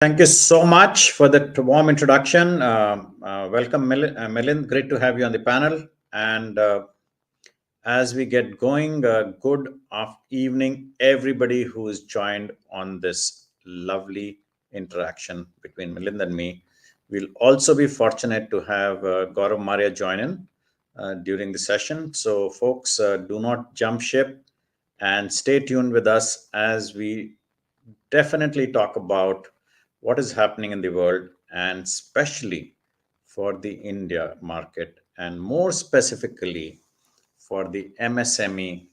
Thank you so much for that warm introduction. Welcome, Milind. Great to have you on the panel. And as we get going, good evening, everybody who is joined on this lovely interaction between Milind and me. We'll also be fortunate to have Gaurav Maria join in during the session. So, folks, do not jump ship and stay tuned with us as we definitely talk about what is happening in the world and especially for the India market and more specifically for the MSME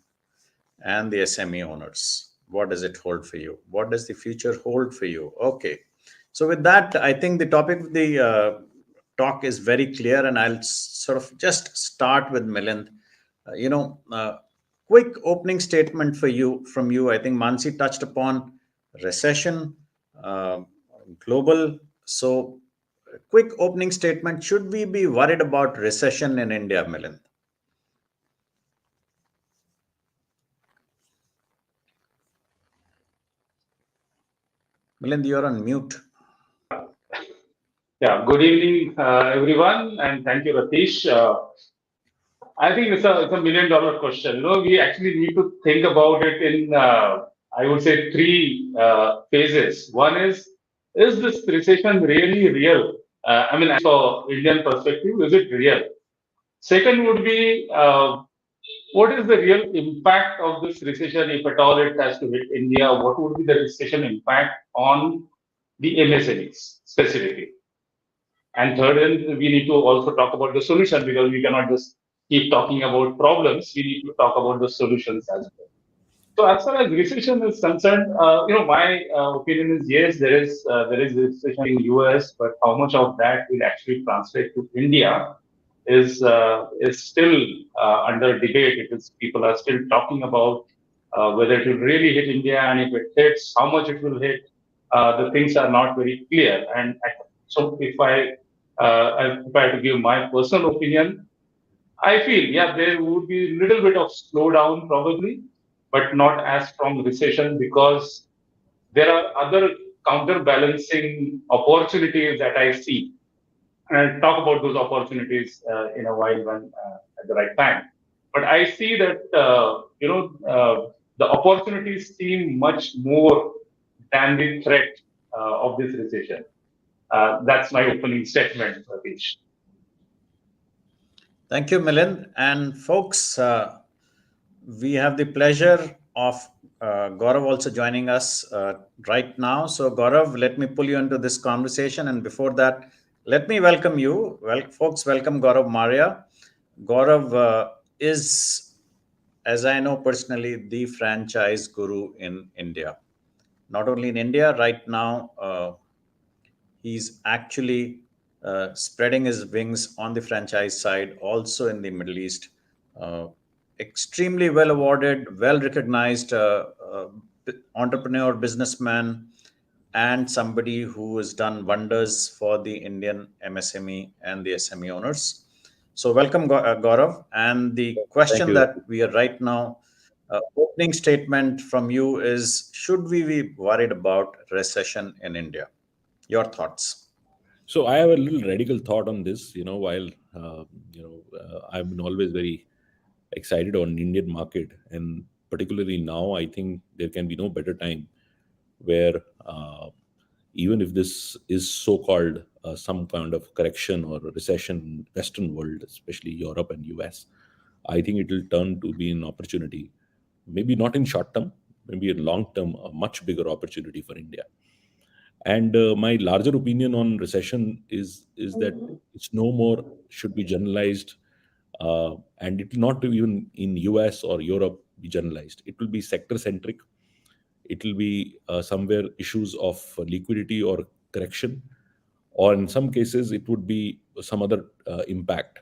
and the SME owners. What does it hold for you? What does the future hold for you? Okay. So, with that, I think the topic of the talk is very clear, and I'll sort of just start with Milind. You know, quick opening statement for you from you. I think Mansi touched upon recession, uh, global. So, quick opening statement. Should we be worried about recession in India, Milind? Milind, you're on mute. Yeah, good evening, everyone, and thank you, Ratish. I think it's a $1 million question. We actually need to think about it in, I would say, three phases. One is this recession really real? For Indian perspective, is it real? Second would be, what is the real impact of this recession, if at all it has to hit India? What would be the recession impact on the MSMEs specifically? And third, we need to also talk about the solution because we cannot just keep talking about problems. We need to talk about the solutions as well. So as far as recession is concerned, my opinion is yes, there is recession in US, but how much of that will actually translate to India is still under debate. It is people are still talking about whether it will really hit India, and if it hits, how much it will hit. The things are not very clear. So if I had to give my personal opinion, I feel, yeah, there would be a little bit of slowdown probably, but not as strong recession because there are other counterbalancing opportunities that I see. And I'll talk about those opportunities in a while when at the right time. But I see that, the opportunities seem much more than the threat of this recession. That's my opening statement, Satish. Thank you, Milind. And folks, we have the pleasure of Gaurav also joining us right now. So, Gaurav, let me pull you into this conversation. And before that, let me welcome you. Well, folks, welcome Gaurav Maria. Gaurav is, as I know personally, the franchise guru in India. Not only in India, right now, he's actually spreading his wings on the franchise side, also in the Middle East. Uh, Extremely well awarded, well recognized entrepreneur, businessman, and somebody who has done wonders for the Indian MSME and the SME owners. So, welcome, Gaurav. And the Thank question you. that we are right now, opening statement from you is: should we be worried about recession in India? Your thoughts. So I have a little radical thought on this. While I've been always very excited on Indian market, and particularly now, I think there can be no better time where even if this is so-called some kind of correction or recession in Western world, especially Europe and US, I think it will turn to be an opportunity. Maybe not in short term, maybe in long term, a much bigger opportunity for India. And my larger opinion on recession is that it's no more should be generalized, and it will not even in US or Europe be generalized. It will be sector centric. It will be somewhere issues of liquidity or correction, or in some cases it would be some other impact.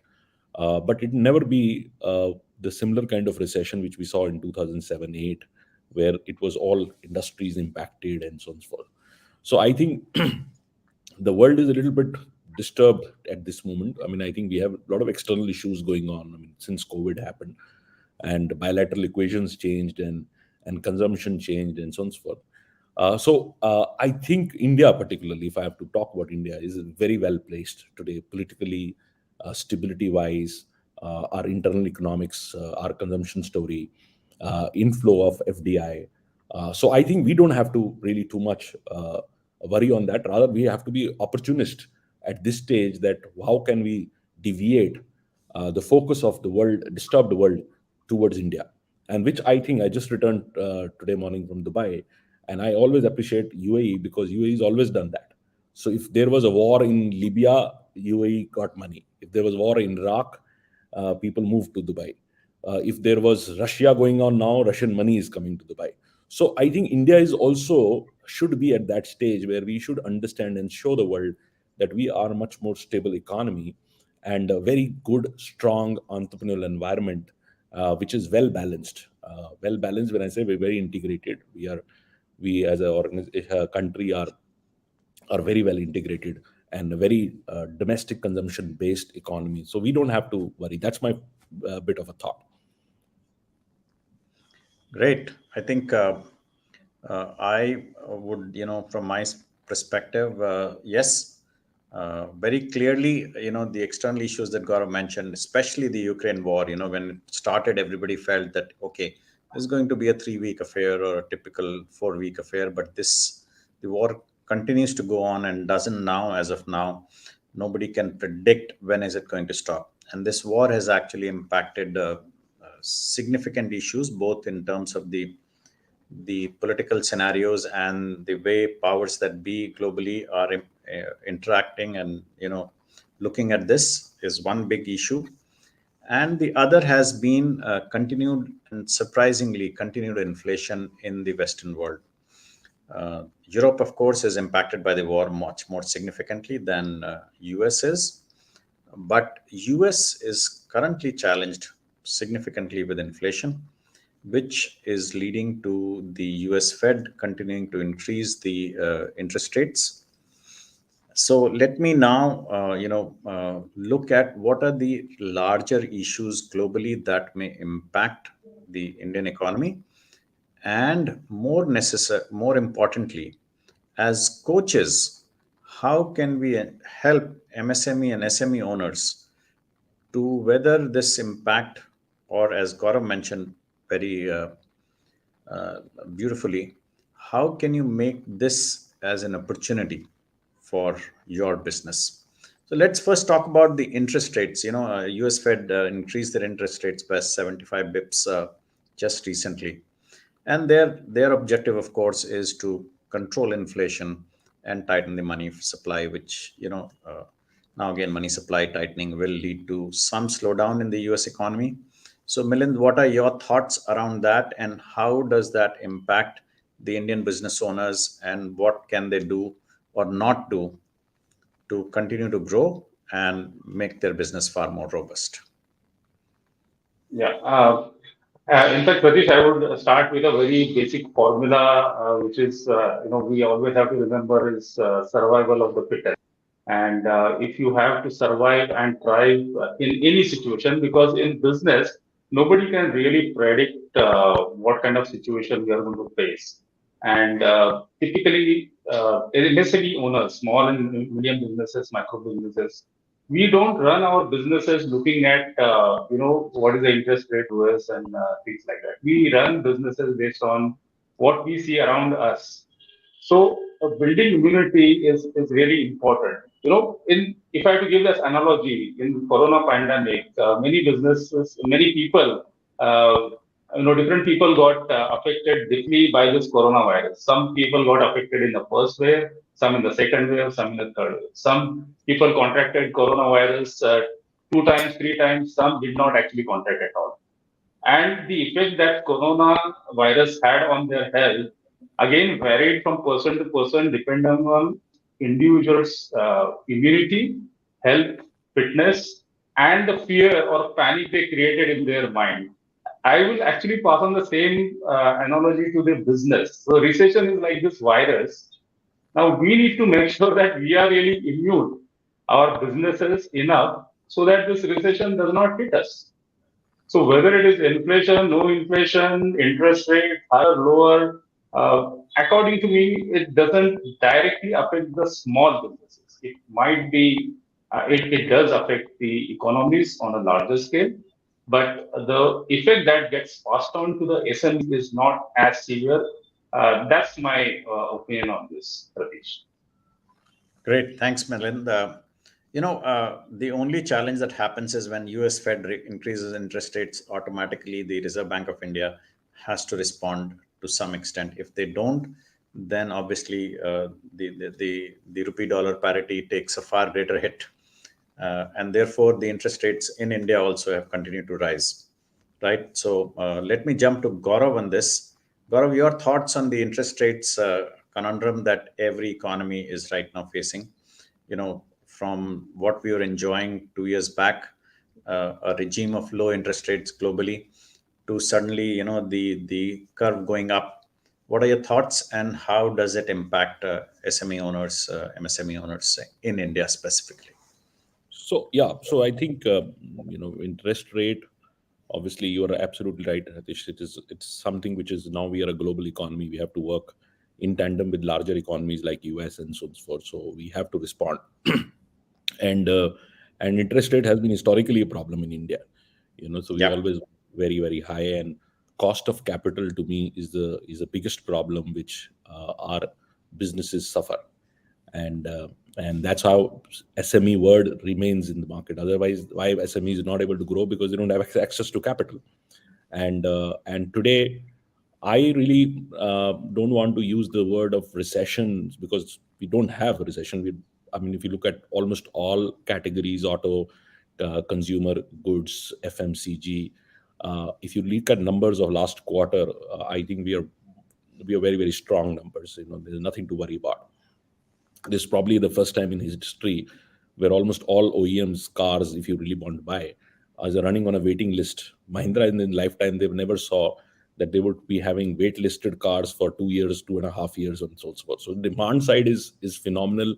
But it never be the similar kind of recession which we saw in 2007-8, where it was all industries impacted and so on and so forth. So I think the world is a little bit disturbed at this moment. I mean, I think we have a lot of external issues going on. I mean, since COVID happened, and bilateral equations changed, and consumption changed, and so on and so forth. So I think India, particularly, if I have to talk about India, is very well placed today politically, stability wise, our internal economics, our consumption story, inflow of FDI. So I think we don't have to really too much worry on that. Rather, we have to be opportunist at this stage that how can we deviate the focus of the world, disturbed world, towards India, and which I think I just returned today morning from Dubai, and I always appreciate UAE because UAE has always done that. So if there was a war in Libya, UAE got money. If there was war in Iraq, people moved to Dubai. If there was Russia going on now, Russian money is coming to Dubai. So I think India is also should be at that stage where we should understand and show the world that we are a much more stable economy and a very good, strong entrepreneurial environment, which is well balanced. Well balanced. When I say we're very integrated, we as a country are very well integrated and a very domestic consumption based economy. So we don't have to worry. That's my bit of a thought. Great. I think I would, from my perspective, yes, very clearly, the external issues that Gaurav mentioned, especially the Ukraine war, when it started, everybody felt that, okay, this is going to be a 3 week affair or a typical 4 week affair, but the war continues to go on and doesn't now, as of now. Nobody can predict when is it going to stop. And this war has actually impacted significant issues, both in terms of the political scenarios and the way powers that be globally are interacting, and looking at this is one big issue. And the other has been continued and surprisingly continued inflation in the Western world. Europe, of course, is impacted by the war much more significantly than US is, but US is currently challenged significantly with inflation, which is leading to the US Fed continuing to increase the interest rates. So let me now, look at what are the larger issues globally that may impact the Indian economy, and more importantly, as coaches, how can we help MSME and SME owners to weather this impact, or as Gaurav mentioned very beautifully, how can you make this as an opportunity for your business? So let's first talk about the interest rates. US Fed increased their interest rates by 75 bips just recently, and their objective, of course, is to control inflation and tighten the money supply, which now again, money supply tightening will lead to some slowdown in the US economy. So Milind, what are your thoughts around that, and how does that impact the Indian business owners, and what can they do or not do to continue to grow and make their business far more robust? Yeah. In fact, Pratish, I would start with a very basic formula, which is, we always have to remember is survival of the fittest. And if you have to survive and thrive in any situation, because in business, nobody can really predict what kind of situation we are going to face. And typically, MSME owners, small and medium businesses, micro businesses, we don't run our businesses looking at what is the interest rate was and things like that. We run businesses based on what we see around us. So building immunity is really important. In if I have to give this analogy, in Corona pandemic, many businesses, many people, different people got affected differently by this coronavirus. Some people got affected in the first wave, some in the second wave, some in the third wave. Some people contracted coronavirus 2 times, 3 times. Some did not actually contract at all. And the effect that coronavirus had on their health again varied from person to person depending on individuals' immunity, health, fitness, and the fear or panic they created in their mind. I will actually pass on the same analogy to the business. So recession is like this virus. Now we need to make sure that we are really immune our businesses enough so that this recession does not hit us. So whether it is inflation, no inflation, interest rate, higher, lower, According to me, it doesn't directly affect the small businesses. It might be, it does affect the economies on a larger scale, but the effect that gets passed on to the SME is not as severe. That's my opinion on this, Pratish. Great, thanks, Milind. The only challenge that happens is when US Fed increases interest rates, automatically the Reserve Bank of India has to respond to some extent. If they don't, then obviously the rupee dollar parity takes a far greater hit. And therefore, the interest rates in India also have continued to rise. Right. So let me jump to Gaurav on this. Gaurav, your thoughts on the interest rates conundrum that every economy is right now facing? From what we were enjoying 2 years back, a regime of low interest rates globally, to suddenly, the curve going up. What are your thoughts, and how does it impact SME owners, MSME owners in India specifically? So yeah, so I think interest rate. Obviously, you are absolutely right, Ratish. It's something which is now we are a global economy. We have to work in tandem with larger economies like US and so forth. So we have to respond, and interest rate has been historically a problem in India. So we Yeah. always very high, and cost of capital to me is the biggest problem which our businesses suffer, and that's how SME word remains in the market. Otherwise, why SME is not able to grow? Because they don't have access to capital. And today, I really don't want to use the word of recession, because we don't have a recession. I mean, if you look at almost all categories, auto, consumer goods, FMCG, if you look at numbers of last quarter, I think we are very strong numbers. There's nothing to worry about. This is probably the first time in history where almost all OEMs cars, if you really want to buy, are running on a waiting list. Mahindra in their lifetime, they've never saw that they would be having wait listed cars for 2 years, 2.5 years, and so forth. So demand side is phenomenal.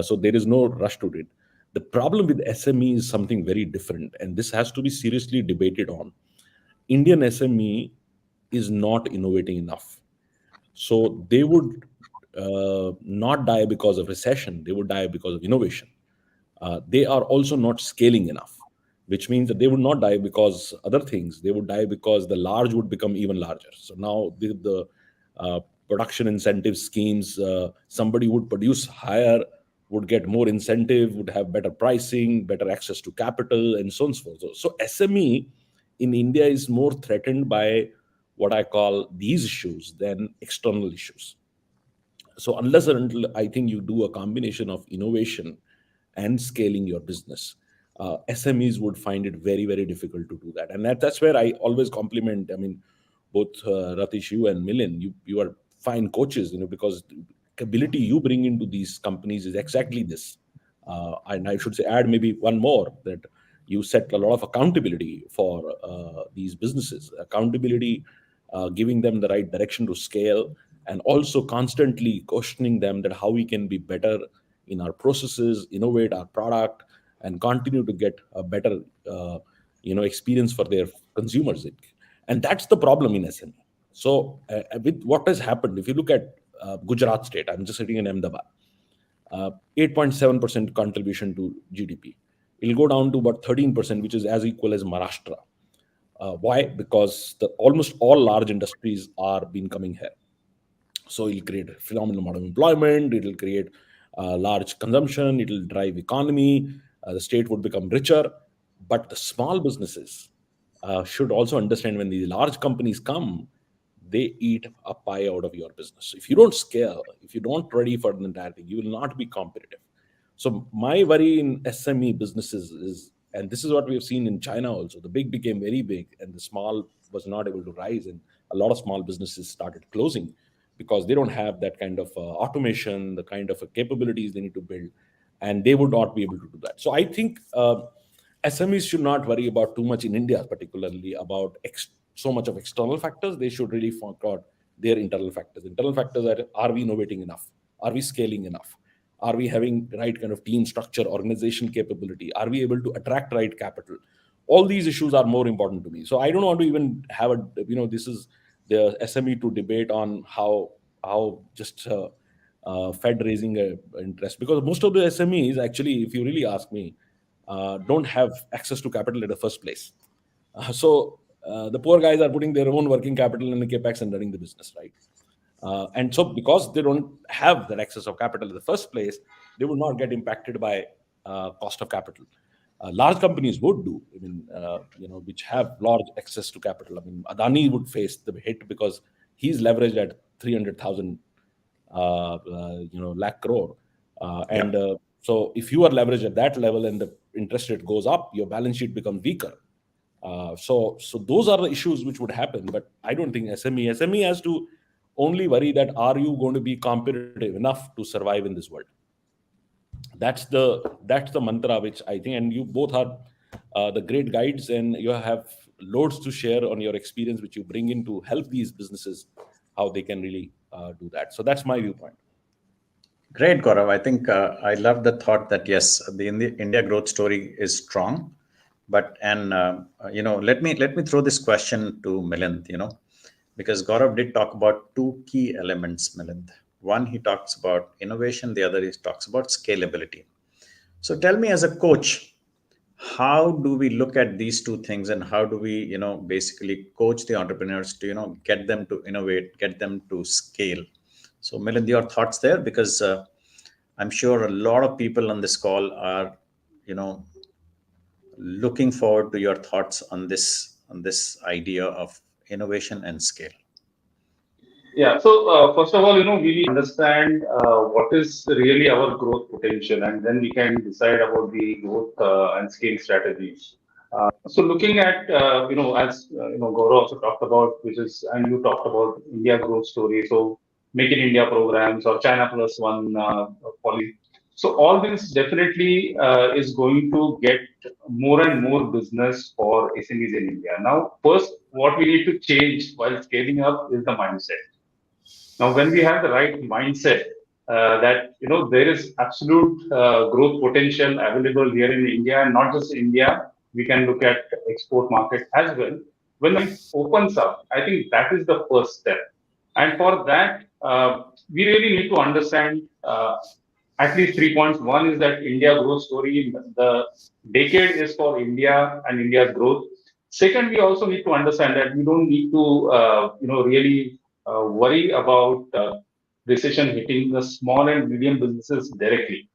So there is no rush to it. The problem with SME is something very different, and this has to be seriously debated on. Indian SME is not innovating enough. So they would not die because of recession. They would die because of innovation. They are also not scaling enough, which means that they would not die because other things. They would die because the large would become even larger. So now the production incentive schemes, somebody would produce higher, would get more incentive, would have better pricing, better access to capital, and so on and so forth. So SME in India is more threatened by what I call these issues than external issues. So unless or until I think you do a combination of innovation and scaling your business, SMEs would find it very difficult to do that. And that's where I always compliment. I mean, both Ratish, you and Milind, you are fine coaches, because the ability you bring into these companies is exactly this. And I should say, add maybe one more, that you set a lot of accountability for these businesses. Accountability, giving them the right direction to scale, and also constantly questioning them that how we can be better in our processes, innovate our product, and continue to get a better experience for their consumers. And that's the problem in SME. So with what has happened, if you look at Gujarat state, I'm just sitting in Ahmedabad, 8.7% contribution to GDP. It'll go down to about 13%, which is as equal as Maharashtra. Why? Because almost all large industries are been coming here. So it'll create a phenomenal amount of employment. It'll create large consumption. It'll drive economy. The state would become richer. But the small businesses should also understand, when these large companies come, they eat a pie out of your business. If you don't scale, if you don't ready for the entire thing, you will not be competitive. So my worry in SME businesses is, and this is what we have seen in China also, the big became very big and the small was not able to rise, and a lot of small businesses started closing because they don't have that kind of automation, the kind of capabilities they need to build, and they would not be able to do that. So I think SMEs should not worry about too much in India, particularly about so much of external factors. They should really focus on their internal factors. Internal factors are we innovating enough? Are we scaling enough? Are we having right kind of team structure, organization capability? Are we able to attract right capital? All these issues are more important to me. So I don't want to even have this is the SME to debate on how just Fed raising interest, because most of the SMEs actually, if you really ask me, don't have access to capital in the first place. So the poor guys are putting their own working capital in the capex and running the business, right? And so because they don't have that access of capital in the first place, they will not get impacted by cost of capital. Large companies would do, I mean, which have large access to capital. I mean, Adani would face the hit because he's leveraged at 300,000 lakh crore. And so if you are leveraged at that level and the interest rate goes up, your balance sheet becomes weaker. So those are the issues which would happen. But I don't think SME has to only worry that are you going to be competitive enough to survive in this world. That's the mantra which I think, and you both are the great guides, and you have loads to share on your experience which you bring in to help these businesses how they can really do that. So that's my viewpoint. Great, Gaurav. I think I love the thought that yes, the India growth story is strong, but let me throw this question to Milind. Because Gaurav did talk about two key elements, Milind. One, he talks about innovation. The other, he talks about scalability. So tell me, as a coach, how do we look at these two things, and how do we basically coach the entrepreneurs to get them to innovate, get them to scale? So Milind, your thoughts there, because I'm sure a lot of people on this call are looking forward to your thoughts on this idea of innovation and scale. Yeah. So first of all, we need to understand what is really our growth potential, and then we can decide about the growth and scale strategies. So looking at as Gaurav also talked about, which is, and you talked about India growth story. So Make in India programs or China Plus One policy. So all this definitely is going to get more and more business for SMEs in India. Now, first, what we need to change while scaling up is the mindset. Now, when we have the right mindset that there is absolute growth potential available here in India, and not just India, we can look at export market as well. When it opens up, I think that is the first step. And for that, we really need to understand at least 3 points. One is that India growth story, the decade is for India and India's growth. Second, we also need to understand that we don't need to, really worry about recession hitting the small and medium businesses directly.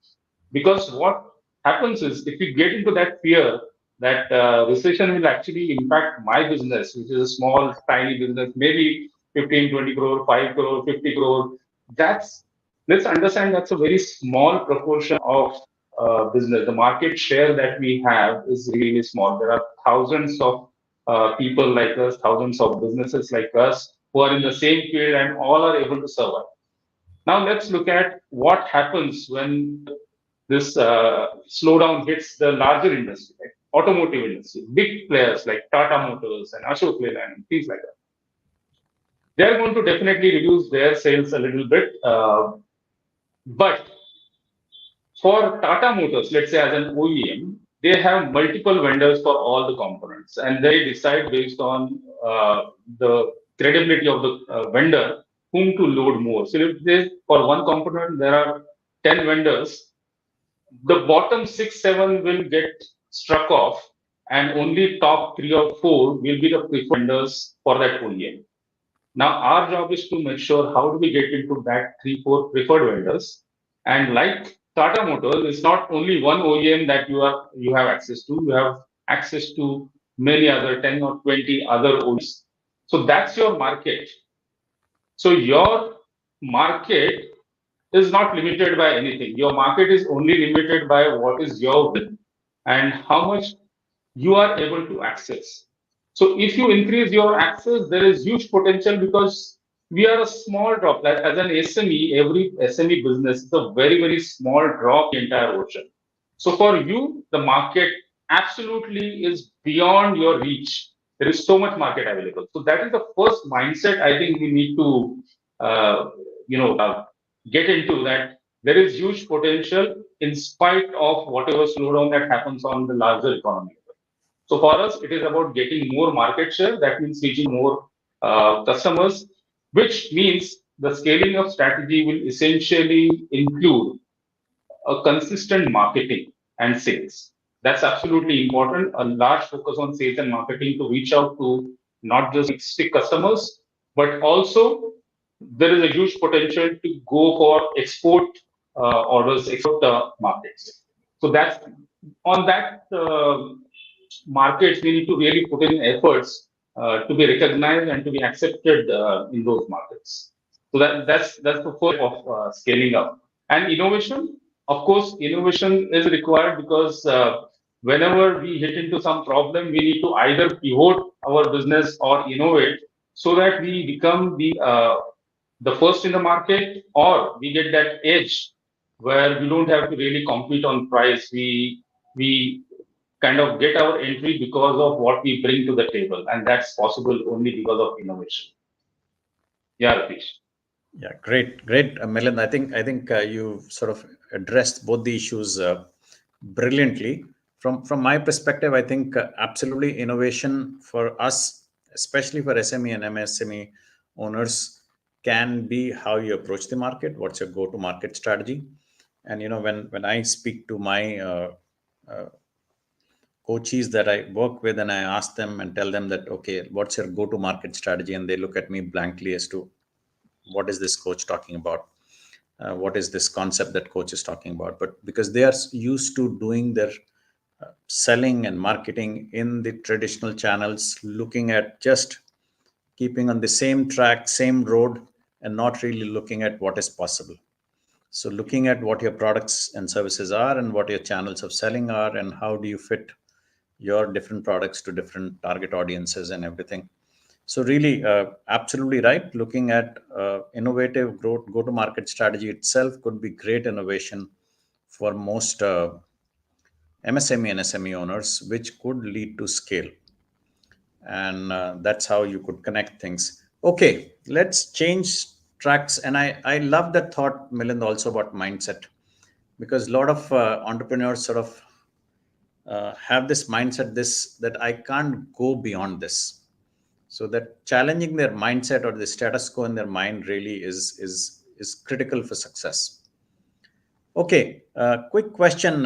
Because what happens is, if we get into that fear that recession will actually impact my business, which is a small, tiny business, maybe 15, 20 crore, 5 crore, 50 crore, let's understand that's a very small proportion of business. The market share that we have is really small. There are thousands of people like us, thousands of businesses like us who are in the same field and all are able to survive. Now let's look at what happens when this slowdown hits the larger industry, like automotive industry, big players like Tata Motors and Ashok Leyland and things like that. They're going to definitely reduce their sales a little bit. But for Tata Motors, let's say as an OEM, they have multiple vendors for all the components, and they decide based on the credibility of the vendor whom to load more. So if for one component there are 10 vendors, the bottom 6, 7 will get struck off, and only top 3 or 4 will be the preferred vendors for that OEM. Now, our job is to make sure how do we get into that 3, 4 preferred vendors. And like Tata Motors, it's not only one OEM that you have access to. You have access to many other 10 or 20 other OEMs. So that's your market. So your market is not limited by anything. Your market is only limited by what is your will and how much you are able to access. So if you increase your access, there is huge potential because we are a small drop. Like as an SME, every SME business is a very, very small drop in the entire ocean. So for you, the market absolutely is beyond your reach. There is so much market available. So that is the first mindset I think we need to, get into, that there is huge potential in spite of whatever slowdown that happens on the larger economy. So for us, it is about getting more market share. That means reaching more customers, which means the scaling up strategy will essentially include a consistent marketing and sales. That's absolutely important. A large focus on sales and marketing to reach out to not just stick customers, but also there is a huge potential to go for export orders, export markets. So that's on that markets we need to really put in efforts to be recognized and to be accepted in those markets. So that's the first of scaling up. And innovation, of course, innovation is required because whenever we hit into some problem, we need to either pivot our business or innovate so that we become the first in the market, or we get that edge where we don't have to really compete on price. We kind of get our entry because of what we bring to the table, and that's possible only because of innovation. Yeah, Ratish. Yeah, great, Milind. I think you sort of addressed both the issues brilliantly. From my perspective, I think absolutely innovation for us, especially for SME and MSME owners, can be how you approach the market. What's your go-to-market strategy? And when I speak to my coaches that I work with, and I ask them and tell them that, okay, what's your go-to-market strategy, and they look at me blankly as to what is this coach talking about, what is this concept that coach is talking about. But because they are used to doing their selling and marketing in the traditional channels, looking at just keeping on the same track, same road, and not really looking at what is possible. So looking at what your products and services are, and what your channels of selling are, and how do you fit your different products to different target audiences and everything. So really, absolutely right. Looking at innovative growth, go-to-market strategy itself could be great innovation for most MSME and SME owners, which could lead to scale. And that's how you could connect things. Okay, let's change tracks. And I love that thought, Milind, also about mindset, because a lot of entrepreneurs sort of have this mindset, this that I can't go beyond this. So that challenging their mindset or the status quo in their mind really is critical for success. Okay, quick question.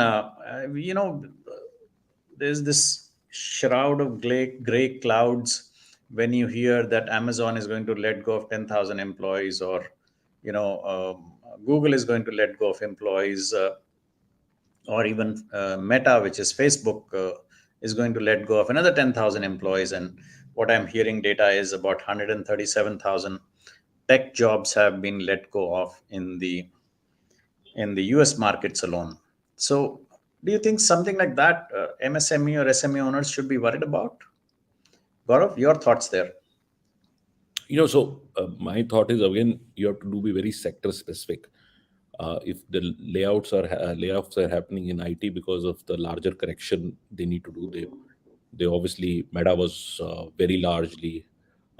There's this shroud of gray clouds when you hear that Amazon is going to let go of 10,000 employees, or Google is going to let go of employees, or even Meta, which is Facebook, is going to let go of another 10,000 employees. And what I'm hearing data is about 137,000 tech jobs have been let go of in the US markets alone. So, do you think something like that MSME or SME owners should be worried about? Gaurav, your thoughts there? So my thought is, again, you have to be very sector specific. If the layoffs are happening in IT because of the larger correction they need to do, they obviously, Meta was very largely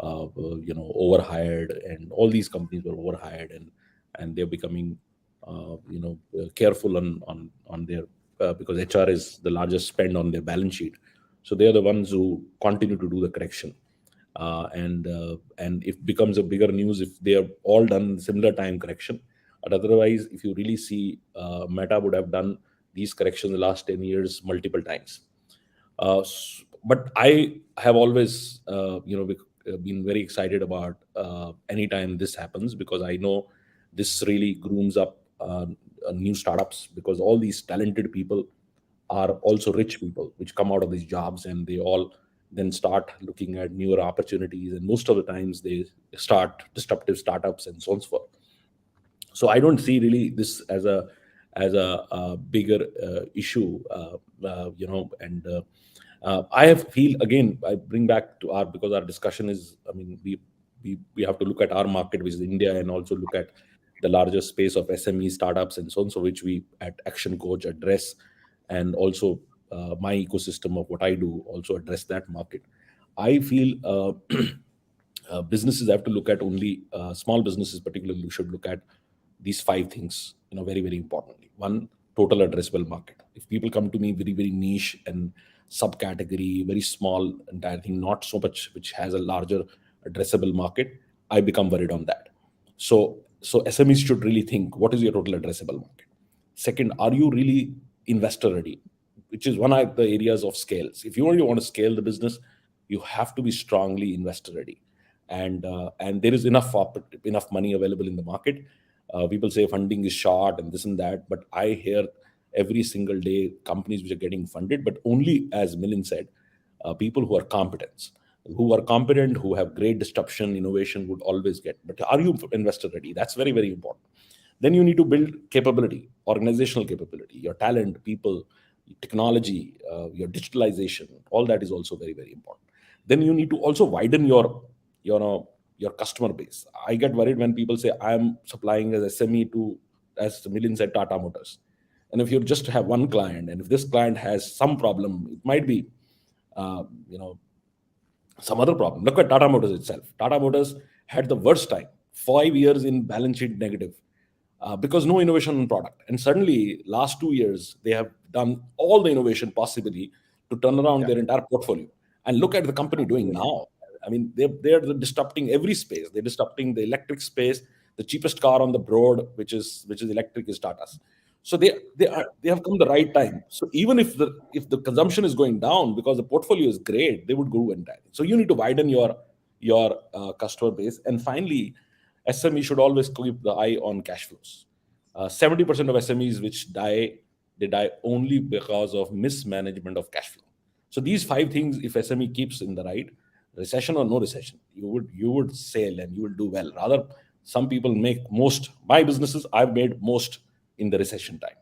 overhired, and all these companies were overhired, and they're becoming careful on their because HR is the largest spend on their balance sheet, so they are the ones who continue to do the correction. And if becomes a bigger news if they are all done similar time correction. But otherwise, if you really see, Meta would have done these corrections the last 10 years multiple times. But I have always been very excited about anytime this happens, because I know this really grooms up new startups, because all these talented people are also rich people which come out of these jobs, and they all then start looking at newer opportunities, and most of the times they start disruptive startups and so on and so forth. So I don't see really this as a bigger issue, and I have feel, again, I bring back to because our discussion is, I mean, we have to look at our market, which is India, and also look at the larger space of SME startups and so on, so which we at Action Coach address, and also my ecosystem of what I do also address that market. I feel businesses have to look at only small businesses, particularly, should look at these five things, very, very importantly. One, total addressable market. If people come to me very, very niche and subcategory, very small entire thing, not so much which has a larger addressable market, I become worried on that. So SMEs should really think, what is your total addressable market? Second, are you really investor ready? Which is one of the areas of scales. If you really want to scale the business, you have to be strongly investor ready, and there is enough money available in the market. People say funding is short and this and that, but I hear every single day companies which are getting funded, but only, as Milind said, people who are competent, who have great disruption, innovation would always get. But are you investor ready? That's very, very important. Then you need to build capability, organizational capability, your talent, people, technology, your digitalization. All that is also very, very important. Then you need to also widen your customer base. I get worried when people say I'm supplying as SME to, as Milind said, Tata Motors. And if you just have one client, and if this client has some problem, it might be, uh, you know, some other problem. Look at Tata Motors itself. Tata Motors had the worst time, 5 years in balance sheet negative, because no innovation in product. And suddenly, last 2 years, they have done all the innovation possibly to turn around Yeah. their entire portfolio. And look at the company doing now. I mean, they're disrupting every space. They're disrupting the electric space. The cheapest car on the road, which is electric, is Tata's. So they have come the right time. So even if the consumption is going down because the portfolio is great, they would grow entirely. So you need to widen your customer base. And finally, SME should always keep the eye on cash flows. 70% of SMEs which die, they die only because of mismanagement of cash flow. So these five things, if SME keeps in the right, recession or no recession, you would sail and you will do well. Rather, some people make most. My businesses, I've made most in the recession time,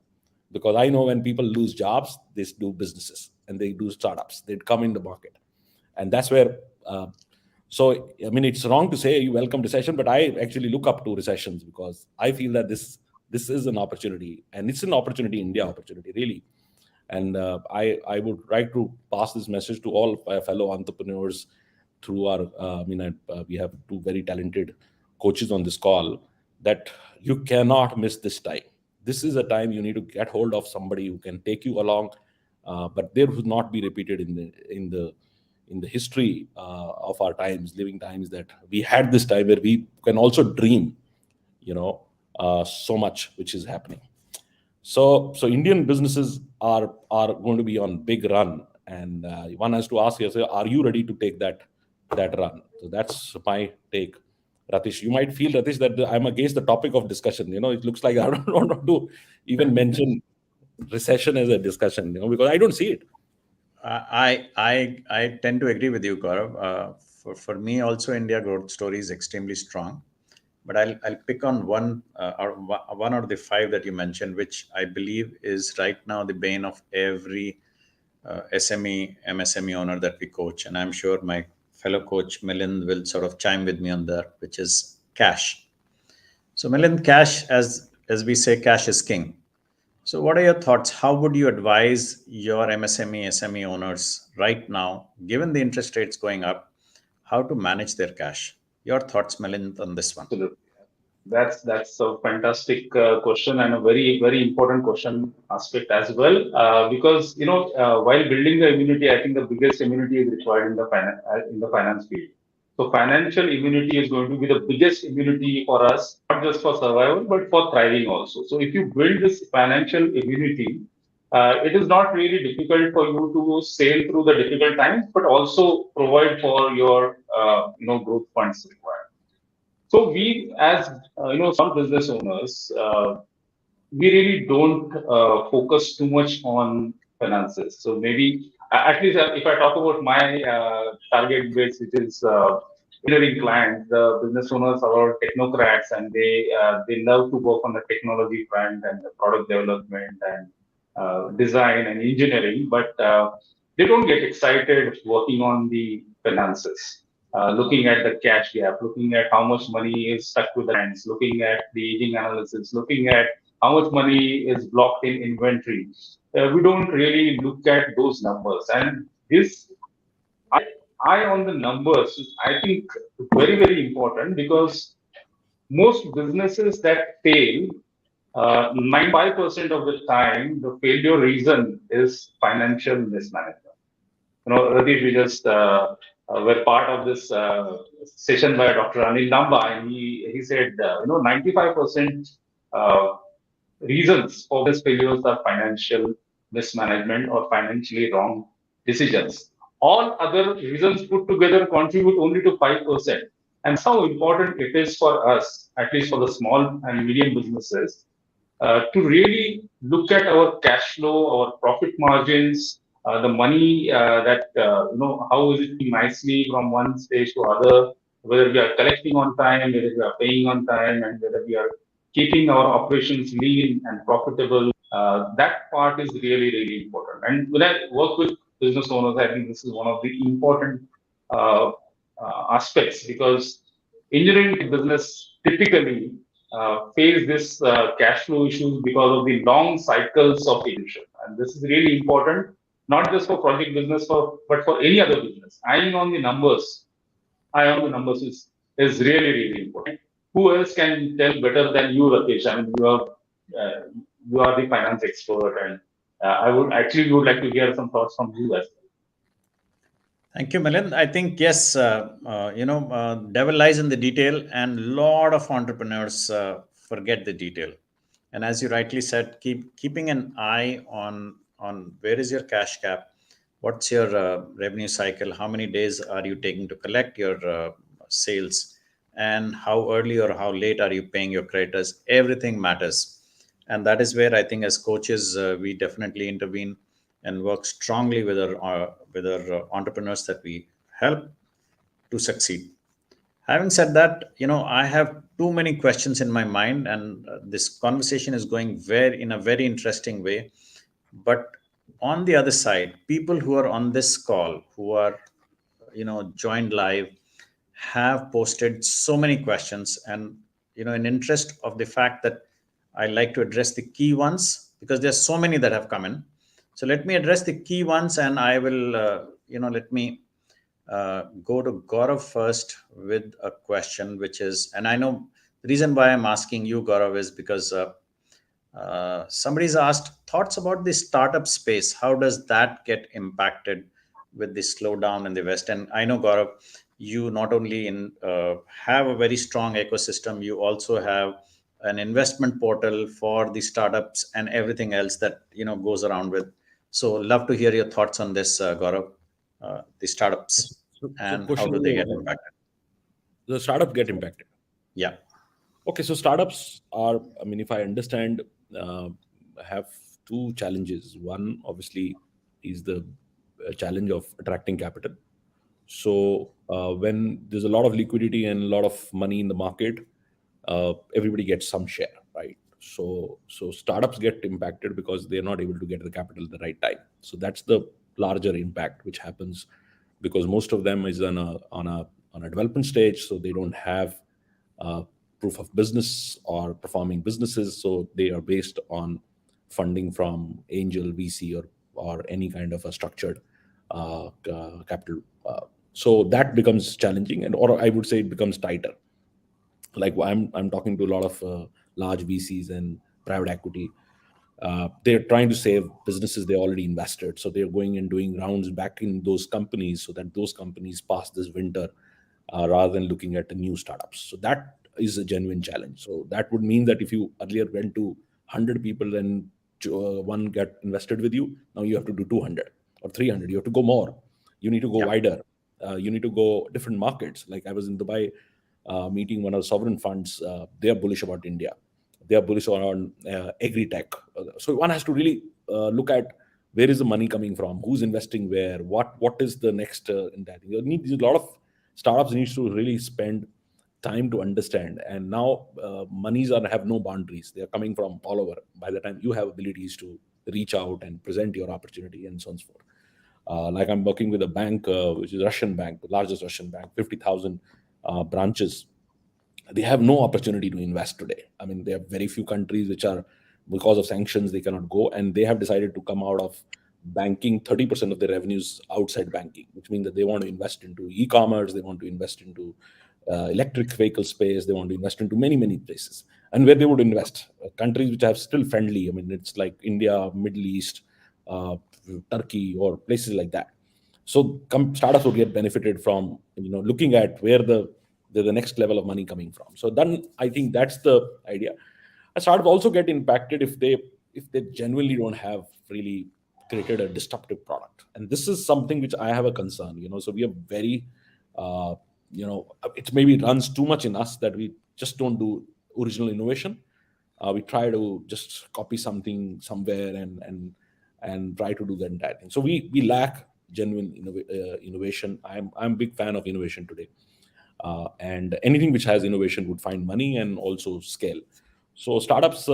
because I know when people lose jobs, they do businesses and they do startups. They'd come in the market, and that's where. So I mean, it's wrong to say you welcome recession, but I actually look up to recessions because I feel that this is an opportunity, and it's an opportunity, India opportunity, really. And I would like to pass this message to all my fellow entrepreneurs through our. We have two very talented coaches on this call, that you cannot miss this time. This is a time you need to get hold of somebody who can take you along, but there would not be repeated in the history of our times, living times, that we had this time where we can also dream, so much which is happening. So Indian businesses are going to be on big run, and one has to ask yourself, are you ready to take that run? So that's my take. Ratish, you might feel, Ratish, that I'm against the topic of discussion. It looks like I don't want to even mention recession as a discussion, because I don't see it. I tend to agree with you, Gaurav. For me also, India growth story is extremely strong. But I'll pick on one out of the five that you mentioned, which I believe is right now the bane of every SME, MSME owner that we coach. And I'm sure my fellow coach Milind will sort of chime with me on that, which is cash. So Milind, cash, as we say, cash is king. So what are your thoughts? How would you advise your MSME, SME owners right now, given the interest rates going up, how to manage their cash? Your thoughts, Milind, on this one? Absolutely. That's a fantastic question, and a very very important question aspect as well. Because while building the immunity, I think the biggest immunity is required in the finance field. So financial immunity is going to be the biggest immunity for us, not just for survival but for thriving also. So if you build this financial immunity, it is not really difficult for you to sail through the difficult times, but also provide for your growth funds required. So we, as small business owners, we really don't focus too much on finances. So maybe, at least if I talk about my target base, which is engineering clients, the business owners are all technocrats, and they love to work on the technology front and the product development and design and engineering, but they don't get excited working on the finances. Looking at the cash gap, looking at how much money is stuck with the clients, looking at the aging analysis, looking at how much money is blocked in inventory. We don't really look at those numbers. And this eye on the numbers is, I think, very, very important, because most businesses that fail, 95% of the time, the failure reason is financial mismanagement. Ratish, we just were part of this session by Dr. Anil Namba, and he said, 95% uh, reasons for business failures are financial mismanagement or financially wrong decisions. All other reasons put together contribute only to 5%. And how important it is for us, at least for the small and medium businesses, to really look at our cash flow, our profit margins, the money that, how is it nicely from one stage to other, whether we are collecting on time, whether we are paying on time, and whether we are keeping our operations lean and profitable. That part is really, really important. And when I work with business owners, I think this is one of the important uh, aspects, because engineering business typically face this cash flow issues because of the long cycles of execution. And this is really important, not just for project business, but for any other business. Eye on the numbers is really, really important. Who else can tell better than you, Rakesh? I mean, you are the finance expert, and would like to hear some thoughts from you as well. Thank you, Milind. I think yes, devil lies in the detail, and lot of entrepreneurs forget the detail. And as you rightly said, keeping an eye on where is your cash cap, what's your revenue cycle, how many days are you taking to collect your sales, and how early or how late are you paying your creditors. Everything matters, and that is where I think as coaches we definitely intervene and work strongly with our entrepreneurs that we help to succeed. Having said that, I have too many questions in my mind, and this conversation is going very in a very interesting way. But on the other side, people who are on this call, who are joined live, have posted so many questions, and in interest of the fact that I like to address the key ones, because there's so many that have come in. So let me address the key ones, and I will let me go to Gaurav first with a question, which is, and I know the reason why I'm asking you, Gaurav, is because somebody's asked thoughts about the startup space. How does that get impacted with the slowdown in the West? And I know, Gaurav, you not only have a very strong ecosystem, you also have an investment portal for the startups and everything else that goes around with. So, love to hear your thoughts on this, Gaurav. The startups So and how question do they get is, impacted? the startup get impacted. Yeah, Okay, so startups are, I mean, if I understand, uh, have two challenges. One, obviously, is the challenge of attracting capital. So when there's a lot of liquidity and a lot of money in the market, everybody gets some share, right? So startups get impacted because they're not able to get the capital at the right time. So that's the larger impact which happens, because most of them is on a development stage, so they don't have uh, proof of business or performing businesses, so they are based on funding from angel VC or any kind of a structured capital. So that becomes challenging, and or I would say it becomes tighter. Like I'm talking to a lot of large VCs and private equity. They're trying to save businesses they already invested, so they're going and doing rounds back in those companies so that those companies pass this winter, rather than looking at the new startups. So that is a genuine challenge. So that would mean that if you earlier went to 100 people and one get invested with you, now you have to do 200 or 300. You have to go more. You need to go yeah, wider. You need to go different markets. Like I was in Dubai meeting one of the sovereign funds. They are bullish about India. They are bullish on agri-tech. So one has to really look at where is the money coming from, who's investing where, what is the next in that. You need a lot of startups needs to really spend time to understand. And now monies are have no boundaries. They are coming from all over. By the time you have abilities to reach out and present your opportunity and so on and so forth. Like I'm working with a bank, which is Russian bank, the largest Russian bank, 50,000 branches. They have no opportunity to invest today. I mean, there are very few countries which are, because of sanctions, they cannot go, and they have decided to come out of banking 30% of their revenues outside banking, which means that they want to invest into e-commerce, they want to invest into electric vehicle space, they want to invest into many, many places. And where they would invest, countries which are still friendly. I mean, it's like India, Middle East, uh, Turkey, or places like that. So startups will get benefited from looking at where the next level of money coming from. So then I think that's the idea. A startup also get impacted if they genuinely don't have really created a disruptive product, and this is something which I have a concern. So we are very it maybe runs too much in us that we just don't do original innovation. We try to just copy something somewhere and try to do the entire thing. So we lack genuine innovation. I'm a big fan of innovation today, and anything which has innovation would find money and also scale. So startups,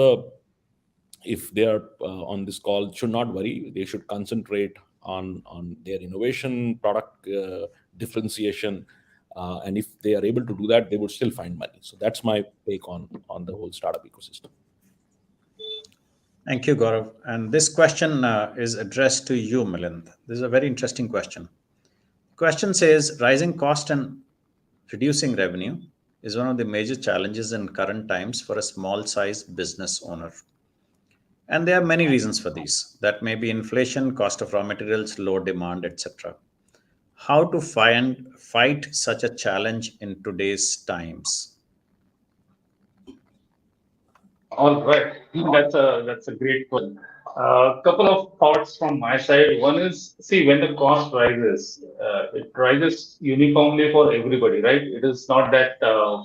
if they are on this call, should not worry. They should concentrate on their innovation, product differentiation, and if they are able to do that, they would still find money. So that's my take on the whole startup ecosystem. Thank you, Gaurav. And this question is addressed to you, Milind. This is a very interesting question. Question says rising cost and reducing revenue is one of the major challenges in current times for a small sized business owner. And there are many reasons for these. That may be inflation, cost of raw materials, low demand, etc. How to fight such a challenge in today's times? All right, that's a great question. A couple of thoughts from my side. One is, see, when the cost rises, it rises uniformly for everybody, right? It is not that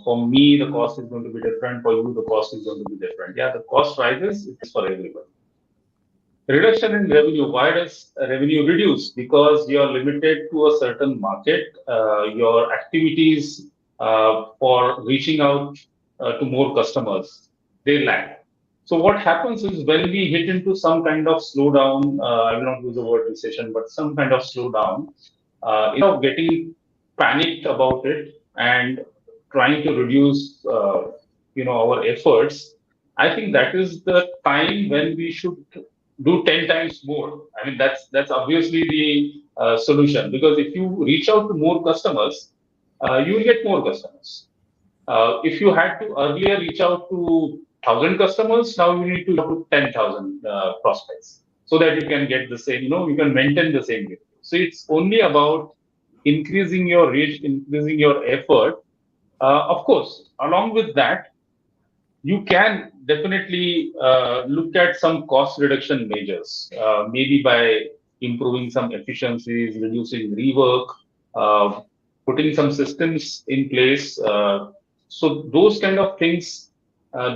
for me the cost is going to be different, for you the cost is going to be different. Yeah, the cost rises, it's for everybody. Reduction in revenue. Why does revenue reduce? Because you are limited to a certain market. Your activities for reaching out to more customers, they lag. So what happens is when we hit into some kind of slowdown, I will not use the word recession, but some kind of slowdown, instead of getting panicked about it and trying to reduce, our efforts, I think that is the time when we should do 10 times more. I mean, that's obviously the solution, because if you reach out to more customers, you will get more customers. If you had to earlier reach out to 1,000 customers, now you need to go to 10,000 prospects so that you can get the same, you can maintain the same rate. So it's only about increasing your reach, increasing your effort. Of course, along with that, you can definitely look at some cost reduction measures, maybe by improving some efficiencies, reducing rework, uh, putting some systems in place. So those kind of things,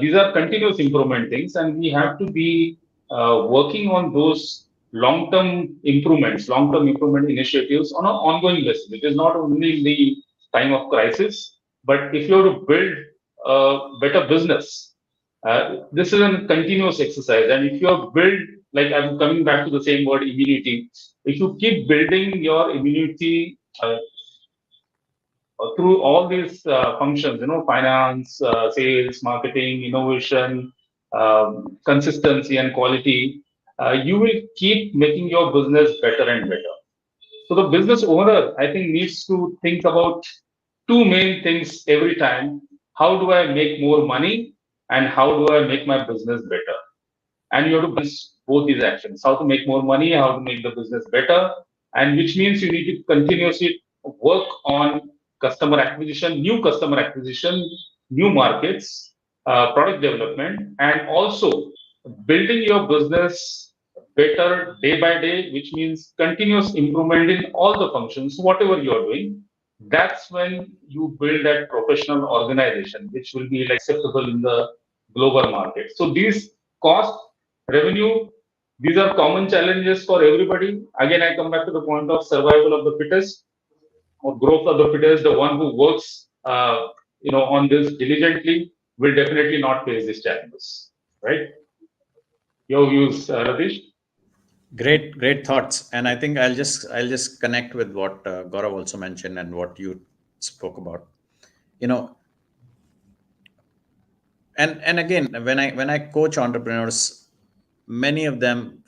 these are continuous improvement things, and we have to be working on those long-term improvement initiatives on an ongoing basis. It is not only in the time of crisis, but if you have to build better business. This is a continuous exercise, and if you have built, like I'm coming back to the same word, immunity. If you keep building your immunity through all these functions, finance, sales, marketing, innovation, consistency, and quality, you will keep making your business better and better. So the business owner, I think, needs to think about two main things every time. How do I make more money, and how do I make my business better? And you have to balance both these actions: how to make more money, how to make the business better, and which means you need to continuously work on customer acquisition, new markets, product development, and also building your business better day by day, which means continuous improvement in all the functions, whatever you are doing. That's when you build that professional organization, which will be like acceptable in the global market. So these cost, revenue, these are common challenges for everybody. Again, I come back to the point of survival of the fittest or growth of the fittest. The one who works, on this diligently will definitely not face these challenges, right? Your views, Ratish? Great thoughts. And I think I'll just connect with what Gaurav also mentioned and what you spoke about. You know, and again, when I coach entrepreneurs, many of them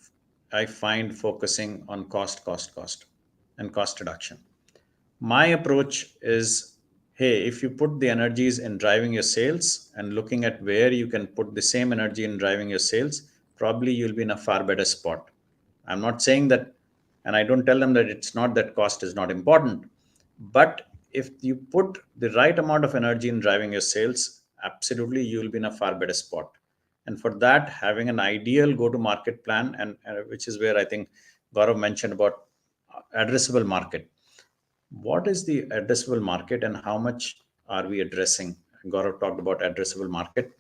I find focusing on cost, and cost reduction. My approach is, hey, if you put the energies in driving your sales and looking at where you can put the same energy in driving your sales, probably you'll be in a far better spot. I'm not saying that And I don't tell them that it's not that cost is not important. But if you put the right amount of energy in driving your sales, absolutely you will be in a far better spot. And for that, having an ideal go to market plan, and which is where I think Gaurav mentioned about addressable market. What is the addressable market and how much are we addressing? Gaurav talked about addressable market,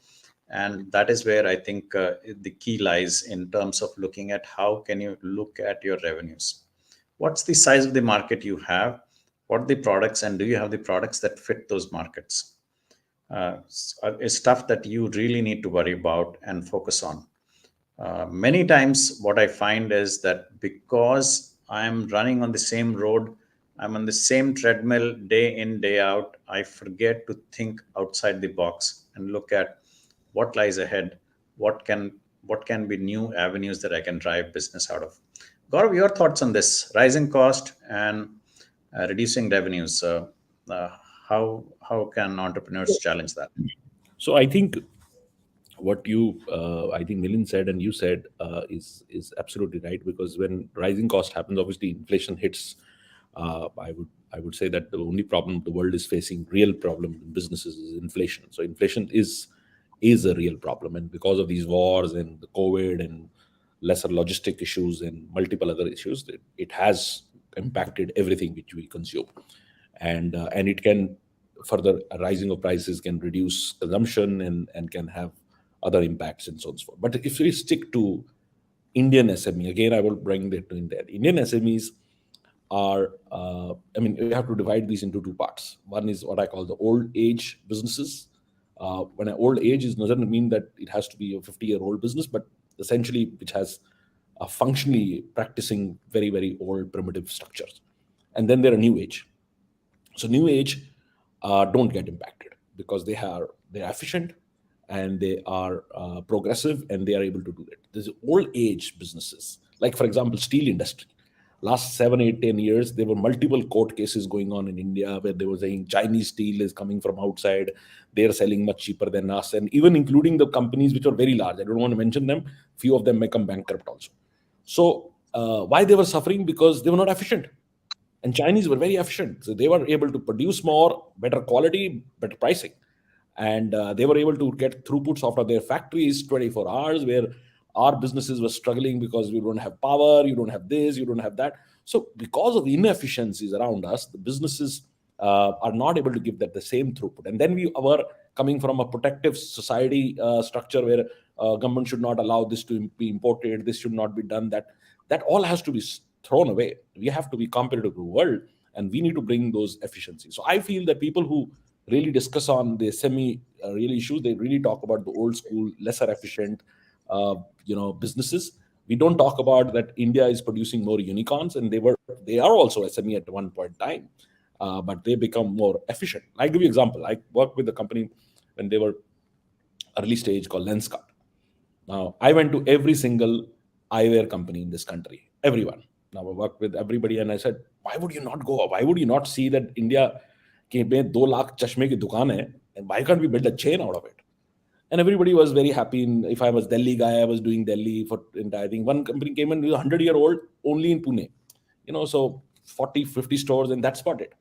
and that is where I think the key lies in terms of looking at how can you look at your revenues. What's the size of the market you have? What are the products, and do you have the products that fit those markets? Is stuff that you really need to worry about and focus on. Many times, what I find is that because I'm running on the same road, I'm on the same treadmill day in, day out, I forget to think outside the box and look at what lies ahead, what can what can be new avenues that I can drive business out of. Gaurav, your thoughts on this rising cost and reducing revenues? Uh, how can entrepreneurs challenge that? So I think what I think Milind said and you said is absolutely right, because when rising cost happens, obviously inflation hits. I would say that the only problem the world is facing, real problem in businesses, is inflation. So inflation is a real problem, and because of these wars and the COVID and lesser logistic issues and multiple other issues, it has impacted everything which we consume, and it can further rising of prices can reduce consumption and can have other impacts and so on and so forth. But if we stick to Indian SME, again, I will bring that to India. Indian SMEs are, we have to divide these into two parts. One is what I call the old age businesses. When an old age is doesn't mean that it has to be a 50-year-old business, but essentially which has functionally practicing very, very old primitive structures. And then there are new age. So new age don't get impacted because they're efficient and they are progressive and they are able to do that. There's old age businesses, like for example, steel industry. Last 7, 8, 10 years, there were multiple court cases going on in India where they were saying Chinese steel is coming from outside. They're selling much cheaper than us, and even including the companies which are very large. I don't want to mention them. Few of them may come bankrupt also. So why they were suffering? Because they were not efficient. And Chinese were very efficient. So they were able to produce more, better quality, better pricing. And they were able to get throughputs out of their factories 24 hours, where our businesses were struggling because we don't have power, you don't have this, you don't have that. So because of the inefficiencies around us, the businesses are not able to give that the same throughput. And then we were coming from a protective society structure where government should not allow this to be imported, this should not be done, that all has to be thrown away. We have to be competitive to the world, and we need to bring those efficiencies. So I feel that people who really discuss on the real issues, they really talk about the old school, lesser efficient, businesses. We don't talk about that India is producing more unicorns, and they are also SME at one point in time, but they become more efficient. I give you an example. I worked with a company when they were early stage called Lenskart. Now I went to every single eyewear company in this country, everyone. Now I worked with everybody, and I said, why would you not go? Why would you not see that India में 2 लाख चश्मे की दुकान है, and why can't we build a chain out of it? And everybody was very happy. If I was Delhi guy, I was doing Delhi for entire thing. One company came in, 100-year-old, only in Pune. So 40, 50 stores, and that's about it.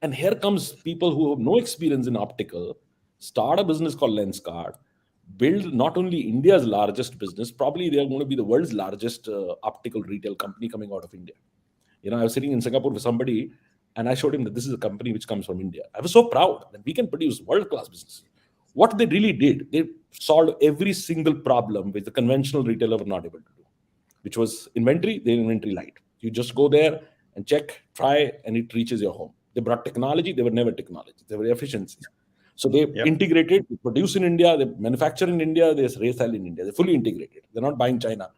And here comes people who have no experience in optical, start a business called Lenskart, build not only India's largest business, probably they are going to be the world's largest optical retail company coming out of India. I was sitting in Singapore with somebody, and I showed him that this is a company which comes from India. I was so proud that we can produce world-class business. What they really did, they solved every single problem which the conventional retailer were not able to do, which was inventory. Their inventory light. You just go there and check, try, and it reaches your home. They brought technology. They were never technology. They were efficiencies. So they integrated, they produce in India, they manufacture in India, they resell in India. They're fully integrated. They're not buying China.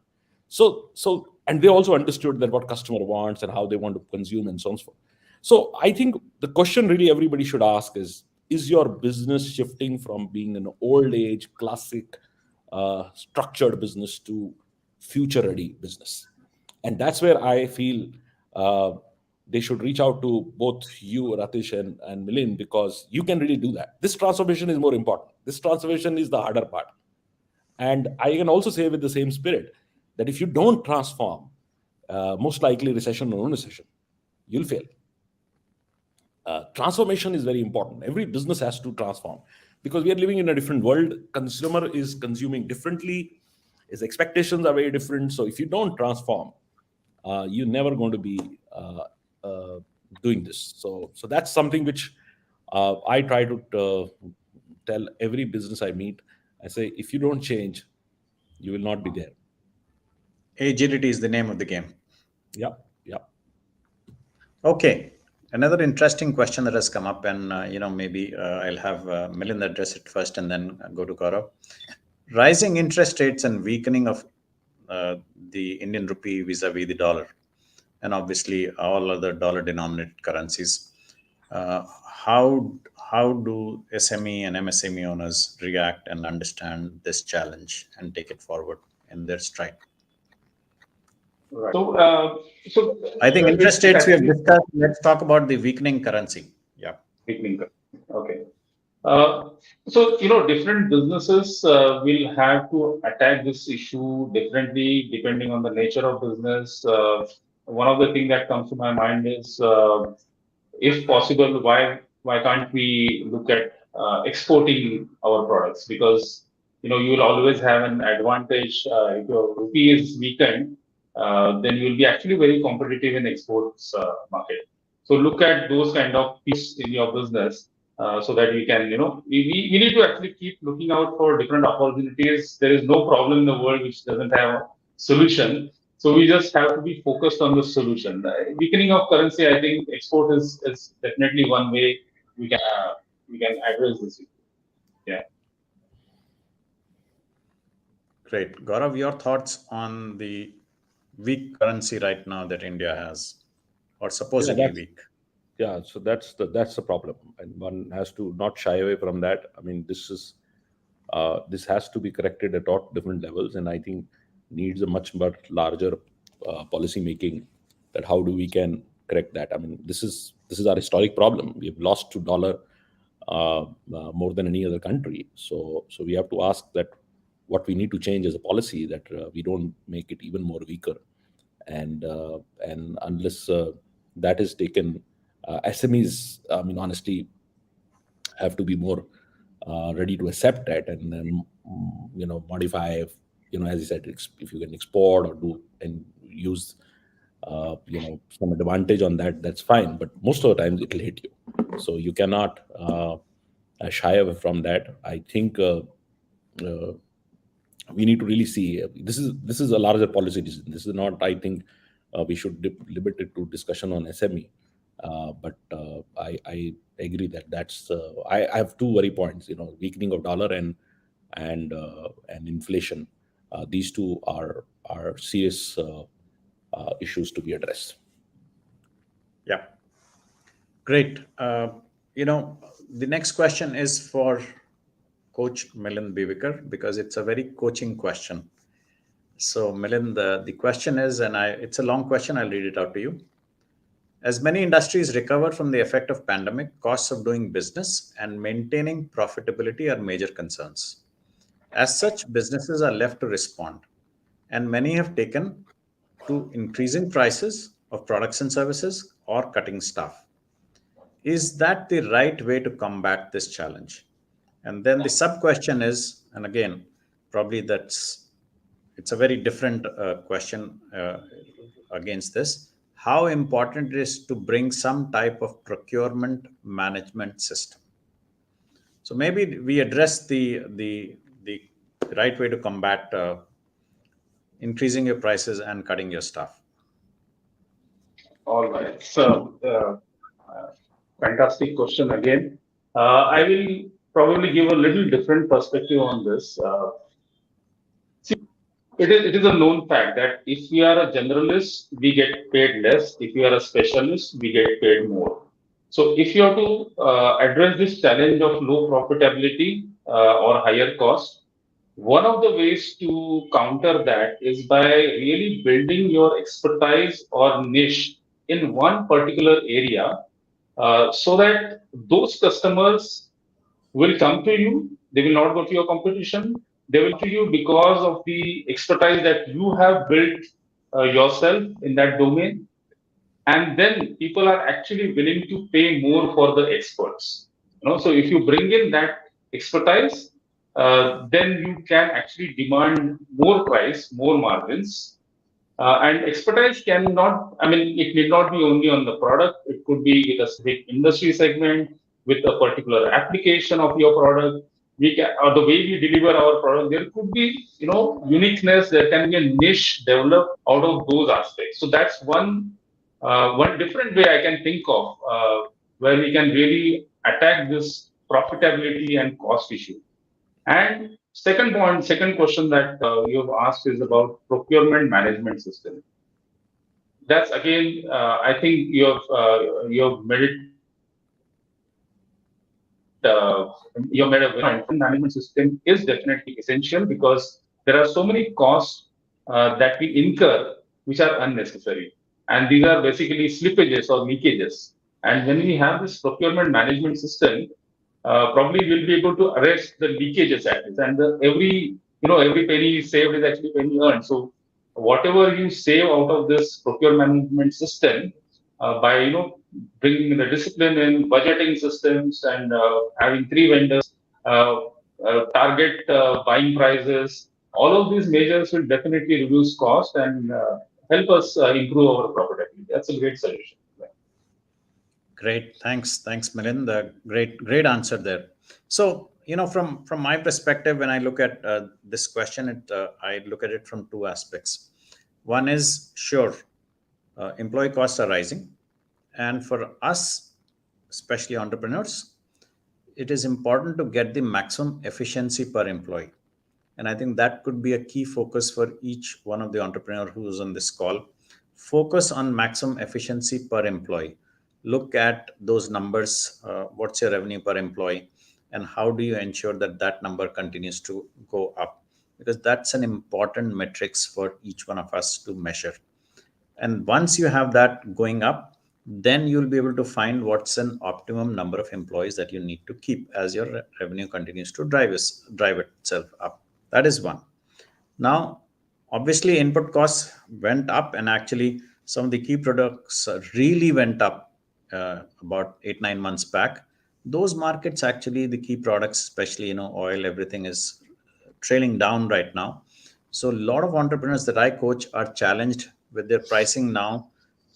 And they also understood that what customer wants and how they want to consume and so on and so forth. So I think the question really everybody should ask is your business shifting from being an old age, classic, structured business to future ready business? And that's where I feel they should reach out to both you, Ratish, and Milind, because you can really do that. This transformation is more important. This transformation is the harder part. And I can also say with the same spirit that if you don't transform, most likely recession or non-recession, you'll fail. Transformation is very important. Every business has to transform because we are living in a different world. Consumer is consuming differently. His expectations are very different. So if you don't transform, you're never going to be doing this. So that's something which I try to tell every business I meet. I say, if you don't change, you will not be there. Agility is the name of the game. Yeah, yeah. Okay. Another interesting question that has come up, and maybe I'll have Milind address it first, and then go to Gaurav. Rising interest rates and weakening of the Indian rupee vis-a-vis the dollar, and obviously all other dollar-denominated currencies. How do SME and MSME owners react and understand this challenge and take it forward in their stride? Right. So I think interest it rates we have actually discussed. Let's talk about the weakening currency. Yeah. weakening. Okay. Uh, different businesses will have to attack this issue differently depending on the nature of business. One of the things that comes to my mind is, if possible, why can't we look at exporting our products? Because you will always have an advantage if your rupee is weakened, then you will be actually very competitive in exports market. So look at those kind of piece in your business so that we can, we need to actually keep looking out for different opportunities. There is no problem in the world which doesn't have a solution. So we just have to be focused on the solution. Weakening of currency, I think export is definitely one way we can address this issue. Yeah. Great. Gaurav, your thoughts on the weak currency right now that India has, or Yeah, supposedly that's weak? so that's the problem, and one has to not shy away from that. I mean, this has to be corrected at all different levels, and I think needs a much larger policy making. That how do we can correct that? I mean, this is our historic problem. We've lost to dollar more than any other country. So we have to ask that what we need to change as a policy, that we don't make it even more weaker, and unless that is taken, SMEs, I mean, honestly, have to be more ready to accept that, and then modify. As you said, if you can export or do and use some advantage on that, that's fine. But most of the times it'll hit you, so you cannot shy away from that. I think uh, we need to really see, this is a larger policy decision. This is not, I think, we should limit it to discussion on SME. But I agree that I have two worry points. Weakening of dollar and inflation. These two are serious issues to be addressed. Yeah. Great. The next question is for Coach Milind Bivekar, because it's a very coaching question. So, Milind, the question is, and it's a long question. I'll read it out to you. As many industries recover from the effect of pandemic, costs of doing business and maintaining profitability are major concerns. As such, businesses are left to respond, and many have taken to increasing prices of products and services or cutting staff. Is that the right way to combat this challenge? And then the sub question is, and again, probably it's a very different question against this. How important it is to bring some type of procurement management system? So maybe we address the right way to combat increasing your prices and cutting your staff. All right. So, fantastic question again. I Yeah. will probably give a little different perspective on this. See, it is a known fact that if we are a generalist, we get paid less. If we are a specialist, we get paid more. So if you have to address this challenge of low profitability or higher cost, one of the ways to counter that is by really building your expertise or niche in one particular area, so that those customers will come to you. They will not go to your competition. They will to you because of the expertise that you have built yourself in that domain, and then people are actually willing to pay more for the experts. So if you bring in that expertise, then you can actually demand more price, more margins, and expertise cannot, I mean, it need not be only on the product. It could be with a specific industry segment, with a particular application of your product. We can, or the way we deliver our product, there could be, uniqueness. There can be a niche developed out of those aspects. So that's one different way I can think of where we can really attack this profitability and cost issue. And second question that you've asked is about procurement management system. That's again, I think you've made it. You made a point. Management system is definitely essential because there are so many costs that we incur which are unnecessary, and these are basically slippages or leakages. And when we have this procurement management system, probably we'll be able to arrest the leakages at least. And every penny saved is actually penny earned. So whatever you save out of this procurement management system by bringing the discipline in budgeting systems and having three vendors, uh, target buying prices, all of these measures will definitely reduce cost and help us improve our profitability. That's a great solution. Great, thanks, Milind. Great answer there. So, from my perspective, when I look at this question, I look at it from two aspects. One is, sure, employee costs are rising, and for us, especially entrepreneurs, it is important to get the maximum efficiency per employee. And I think that could be a key focus for each one of the entrepreneur who's on this call. Focus on maximum efficiency per employee. Look at those numbers. What's your revenue per employee? And how do you ensure that that number continues to go up? Because that's an important metrics for each one of us to measure. And once you have that going up, then you'll be able to find what's an optimum number of employees that you need to keep as your revenue continues to drive itself up. That is one. Now, obviously, input costs went up, and actually, some of the key products really went up about 8-9 months back. Those markets, actually, the key products, especially oil, everything is trailing down right now. So, a lot of entrepreneurs that I coach are challenged with their pricing now,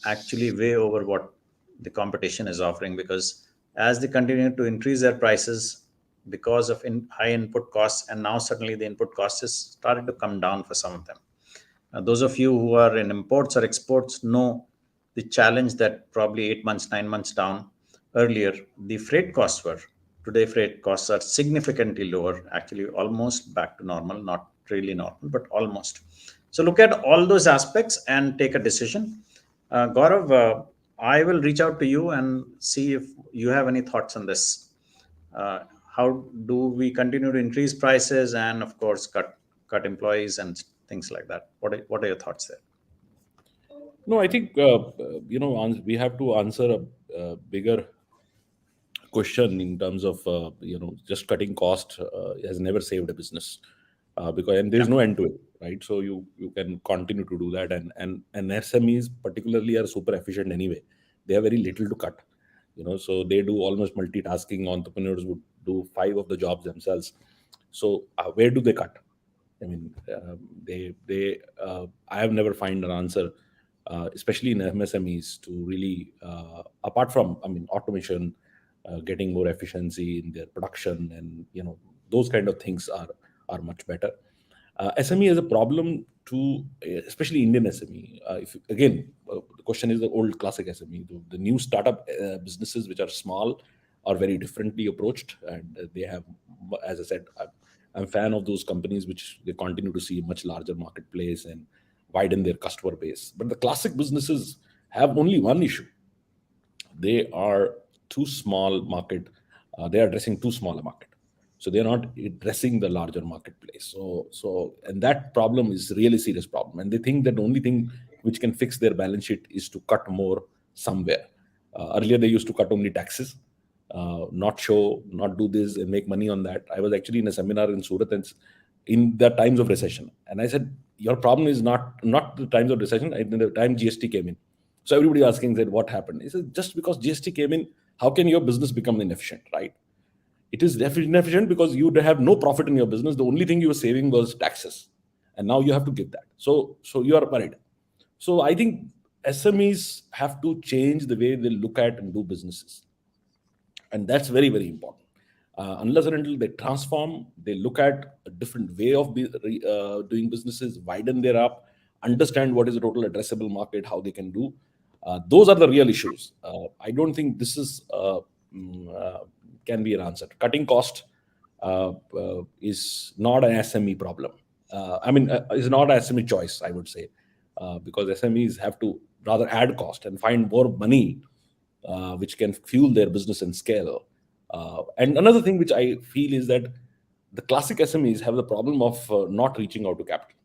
actually way over what the competition is offering, because as they continue to increase their prices because of high input costs, and now suddenly the input cost is starting to come down for some of them. Those of you who are in imports or exports know the challenge that probably 8 months, 9 months down earlier, the freight costs were. Today, freight costs are significantly lower, actually almost back to normal, not really normal, but almost. So look at all those aspects and take a decision. Gaurav, I will reach out to you and see if you have any thoughts on this. How do we continue to increase prices and, of course, cut employees and things like that? What are your thoughts there? No, I think we have to answer a bigger question in terms of just cutting cost has never saved a business because and there's no end to it, right? So you can continue to do that, and SMEs particularly are super efficient anyway. They have very little to cut, so they do almost multitasking. Entrepreneurs would do 5 of the jobs themselves. So where do they cut? I mean, I have never find an answer, especially in MSMEs, to really, apart from, automation, getting more efficiency in their production, and those kind of things are much better. SME is a problem to, especially Indian SME. The question is the old classic SME. The new startup businesses, which are small, are very differently approached, and they have, as I said, I'm a fan of those companies which they continue to see a much larger marketplace and widen their customer base. But the classic businesses have only one issue. They are too small market. They are addressing too small a market. So they're not addressing the larger marketplace. And that problem is really serious problem. And they think that the only thing which can fix their balance sheet is to cut more somewhere. Earlier, they used to cut only taxes, not do this and make money on that. I was actually in a seminar in Surat in the times of recession. And I said, your problem is not the times of recession. The time GST came in, so everybody asking that what happened. He said, just because GST came in, how can your business become inefficient, right? It is inefficient because you have no profit in your business. The only thing you were saving was taxes, and now you have to give that. So you are worried. So I think SMEs have to change the way they look at and do businesses, and that's very, very important. Unless and until they transform, they look at a different way of doing businesses, widen their up, understand what is the total addressable market, how they can do. Those are the real issues. I don't think this is can be an answer. Cutting cost is not an SME problem. Is not an SME choice, I would say, because SMEs have to rather add cost and find more money which can fuel their business and scale. And another thing which I feel is that the classic SMEs have the problem of not reaching out to capital.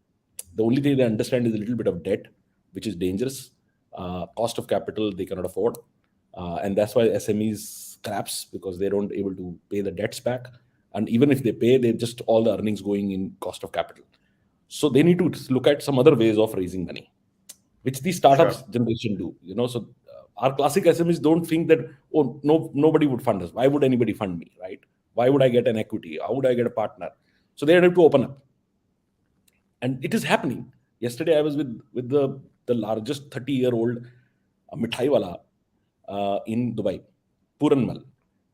The only thing they understand is a little bit of debt, which is dangerous. Cost of capital they cannot afford, and that's why SMEs collapse, because they don't able to pay the debts back. And even if they pay, they just all the earnings going in cost of capital. So they need to look at some other ways of raising money, which these startups generation do. So our classic SMEs don't think that, oh, no, nobody would fund us. Why would anybody fund me, right? Why would I get an equity? How would I get a partner? So they have to open up, and it is happening. Yesterday, I was with the largest 30-year-old mithai wala in Dubai, Puranmal,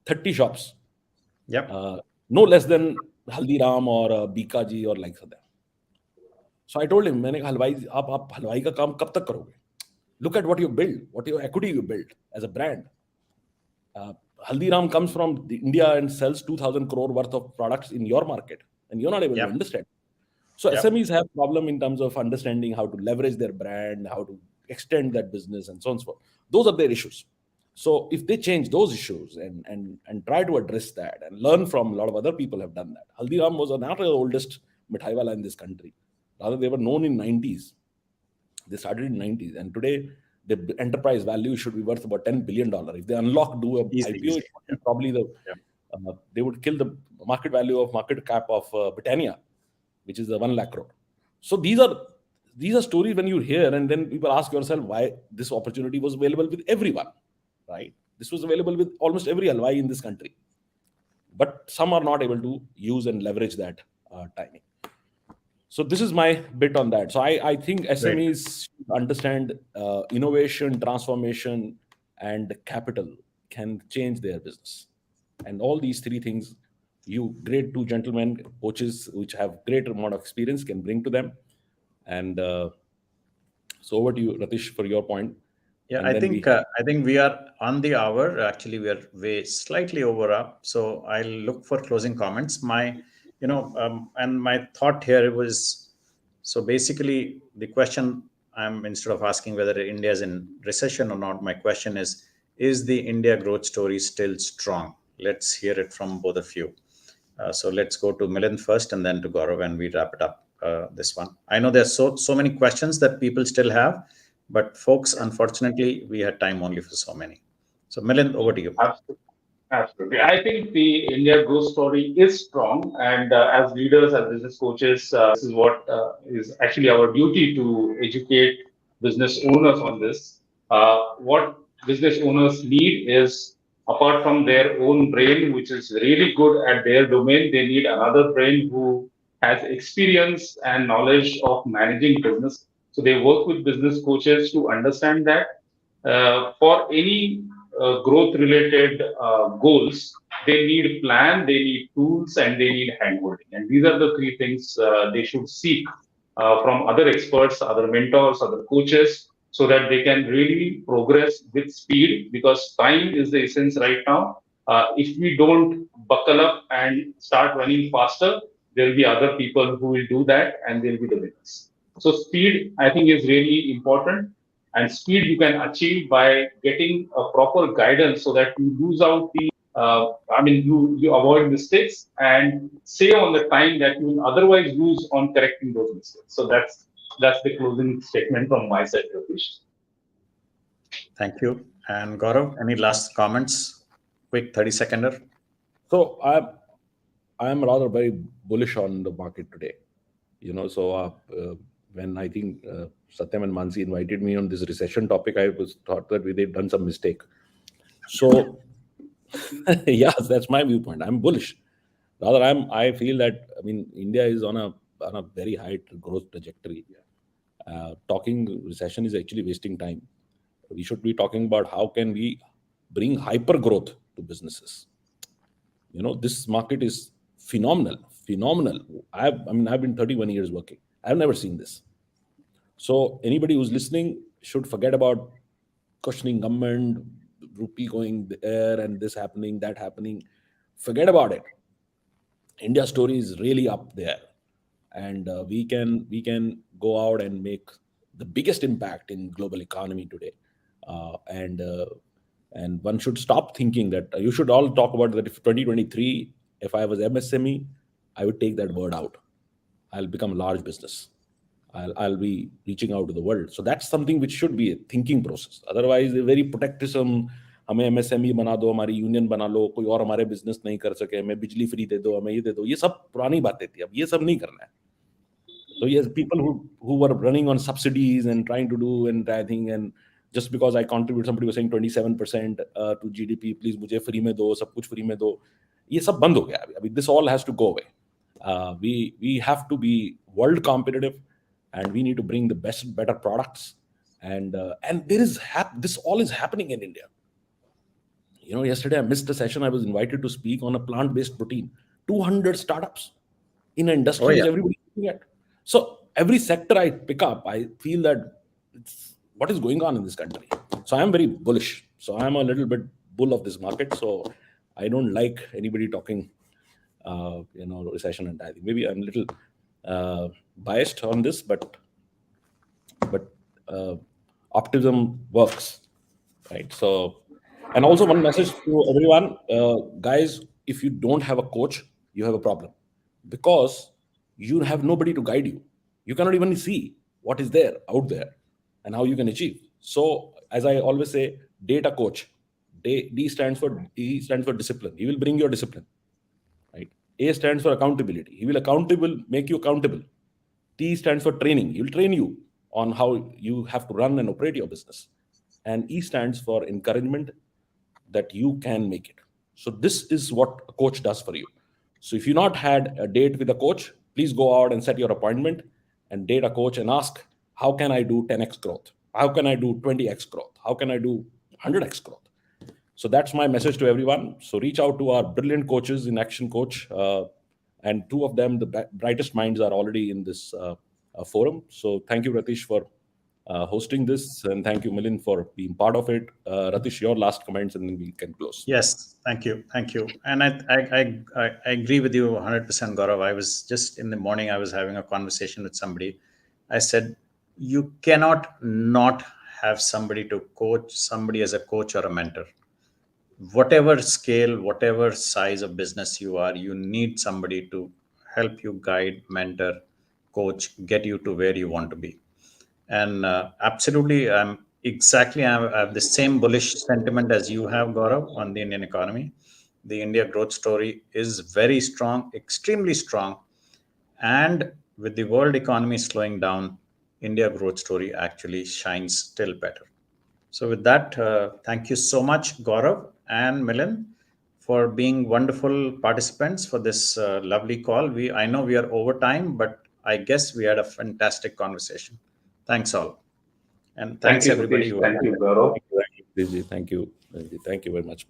30 shops. Yep. No less than Haldiram or Bikaji or like that. So I told him, मैंने कहा हलवाई आप हलवाई का काम कब तक करोगे? Look at what you build, what your equity you build as a brand. Haldiram comes from India and sells 2,000 crore worth of products in your market, and you're not able to understand. So SMEs have problem in terms of understanding how to leverage their brand, how to extend that business, and so on and so forth. Those are their issues. So if they change those issues and try to address that and learn from a lot of other people have done that. Haldiram was not the oldest mithai wala in this country. Rather, they were known in 90s. They started in 90s, and today the enterprise value should be worth about $10 billion. If they do a IPO, probably they would kill the market cap of Britannia, which is the 1 lakh crore. So these are stories when you hear, and then people ask yourself why this opportunity was available with everyone, right? This was available with almost every halwai in this country, but some are not able to use and leverage that timing. So this is my bit on that. So I think SMEs understand innovation, transformation, and capital can change their business. And all these three things, you great two gentlemen, coaches, which have great amount of experience, can bring to them. And so over to you, Ratish, for your point. Yeah, I think we are on the hour. Actually, we are way slightly over up. So I'll look for closing comments. And my thought here was, so basically the question instead of asking whether India is in recession or not, my question is the India growth story still strong? Let's hear it from both of you. So let's go to Milind first and then to Gaurav, and we wrap it up this one. I know there's so many questions that people still have, but folks, unfortunately, we had time only for so many. So Milind, over to you. Absolutely. I think the India growth story is strong, and as leaders, as business coaches, this is what is actually our duty to educate business owners on this. What business owners need is, apart from their own brain, which is really good at their domain, they need another brain who has experience and knowledge of managing business. So they work with business coaches to understand that for any growth related goals, they need plan, they need tools, and they need handholding. And these are the three things they should seek from other experts, other mentors, other coaches, so that they can really progress with speed, because time is the essence right now. If we don't buckle up and start running faster, there will be other people who will do that, and they'll be the winners. So speed, I think, is really important. And speed you can achieve by getting a proper guidance, so that you lose out you avoid mistakes and save on the time that you will otherwise lose on correcting those mistakes. So that's the closing statement from my side, Ratish. Thank you. And Gaurav, any last comments? Quick 30-seconder. So I am rather very bullish on the market today. So when I think Satyam and Mansi invited me on this recession topic, I was thought that they've done some mistake. So, yes, that's my viewpoint. I'm bullish. Rather, I feel that, I mean, India is on a very high growth trajectory. Talking recession is actually wasting time. We should be talking about how can we bring hyper growth to businesses. This market is phenomenal. I've been 31 years working. I've never seen this. So anybody who's listening should forget about questioning government, rupee going there and this happening, that happening. Forget about it. India story is really up there, and we can go out and make the biggest impact in global economy today. And one should stop thinking that you should all talk about that. If 2023, if I was MSME, I would take that word out. I'll become a large business. I'll be reaching out to the world. So that's something which should be a thinking process. Otherwise, a very protectism, हमें MSME बना दो, हमारी union बना लो, कोई और हमारे business नहीं कर सके, हमें बिजली फ्री दे दो, हमें ये दे दो, ये सब पुरानी बातें थी. अब ये सब नहीं करना है. So yes, people who were running on subsidies and trying to do and I think, and just because I contribute, somebody was saying 27% to GDP, please मुझे फ्री में दो, सब कुछ फ्री में दो, ये सब बंद हो गया. अभी this all has to go away. We have to be world competitive, and we need to bring the better products, and this all is happening in India. Yesterday I missed a session. I was invited to speak on a plant-based protein. 200 startups in an industry which everybody is looking at. So every sector I pick up, I feel that it's what is going on in this country. So I'm very bullish. So I'm a little bit bull of this market. So I don't like anybody talking, recession and I think maybe I'm a little biased on this, but optimism works, right? So, and also one message to everyone, guys, if you don't have a coach, you have a problem, because you have nobody to guide you. You cannot even see what is there out there and how you can achieve. So as I always say, data coach. D stands for discipline. He will bring your discipline, right? A stands for accountability. He will make you accountable. T stands for training. He will train you on how you have to run and operate your business. And E stands for encouragement, that you can make it. So this is what a coach does for you. So if you not had a date with a coach, please go out and set your appointment and date a coach and ask, how can I do 10x growth? How can I do 20x growth? How can I do 100x growth? So that's my message to everyone. So reach out to our brilliant coaches in Action Coach. And two of them, the brightest minds, are already in this forum. So thank you, Ratish, for hosting this, and thank you, Milind, for being part of it. Ratish, your last comments, and then we can close. Yes, thank you. And I agree with you 100%, Gaurav. I was just in the morning, I was having a conversation with somebody. I said, you cannot not have somebody to coach, somebody as a coach or a mentor. Whatever scale, whatever size of business you are, you need somebody to help you guide, mentor, coach, get you to where you want to be. And absolutely, I have the same bullish sentiment as you have, Gaurav, on the Indian economy. The India growth story is very strong, extremely strong. And with the world economy slowing down, India growth story actually shines still better. So with that, thank you so much, Gaurav and Milind, for being wonderful participants for this lovely call. I know we are over time, but I guess we had a fantastic conversation. Thanks all. And thanks Thank you, everybody Satish. who Thank you, Gaurav. Thank you. Thank you very much.